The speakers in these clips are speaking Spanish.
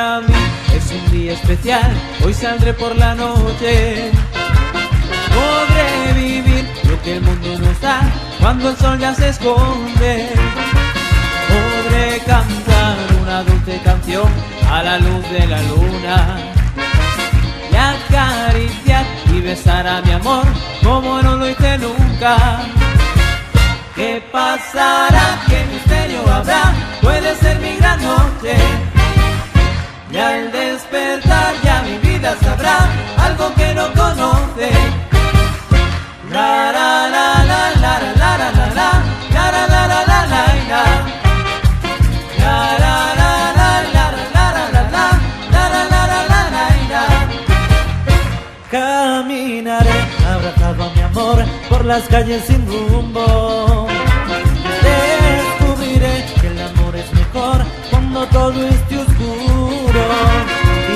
para mí es un día especial. Hoy saldré por la noche. Podré vivir lo que el mundo nos da cuando el sol ya se esconde. Podré cantar una dulce canción a la luz de la luna y acariciar y besar a mi amor como no lo hice nunca. ¿Qué pasará? ¿Qué misterio habrá? Puede ser mi gran noche. Y al despertar ya mi vida sabrá algo que no conoce. La la la la la la la la la la la la la la la la. La la la la la la la la la la la la la la. Caminaré abrazado a mi amor por las calles sin rumbo. Descubriré que el amor es mejor cuando todo esté oscuro.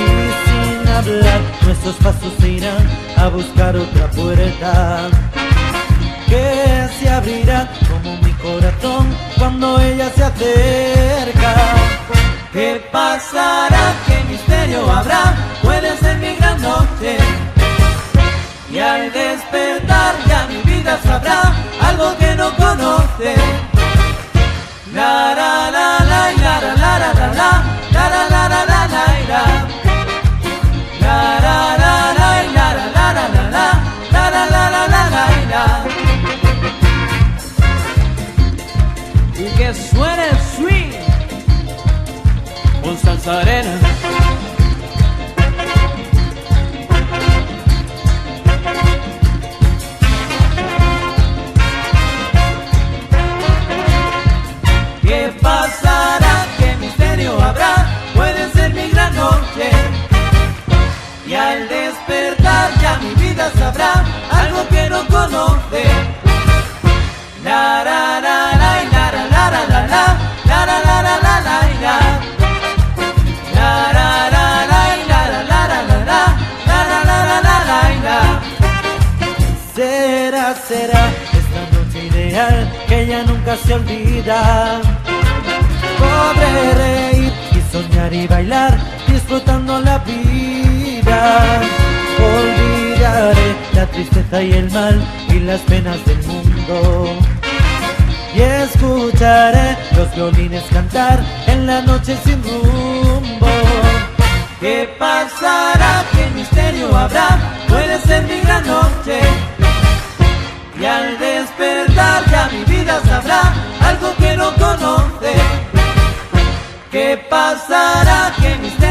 Y sin hablar nuestros pasos se irán a buscar otra puerta que se abrirá como mi corazón cuando ella se acerca. ¿Qué pasará? ¿Qué misterio habrá? Puede ser mi gran noche. Y al despertar ya mi vida sabrá algo que no conoce. La la la la la la la la la la la la la la la. La la la la la la la la la la la la la la. Y que suene el swing con salsa arena. ¿Qué pasará? ¿Qué misterio habrá? Puede ser mi gran noche. Y al despertar ya mi vida sabrá algo que no conoce. La la la la la la la la la la la la la la la la. La la la la la la la la la la la la la la. Será esta noche ideal que ya nunca se olvida. Podré reír y soñar y bailar disfrutando la vida. Olvidaré la tristeza y el mal y las penas del mundo. Y escucharé los violines cantar en la noche sin rumbo. ¿Qué pasará? ¿Qué misterio habrá? Puede ser mi gran noche. Y al despertar ya mi vida sabrá algo que no conoce. ¿Qué pasará? ¿Qué misterio?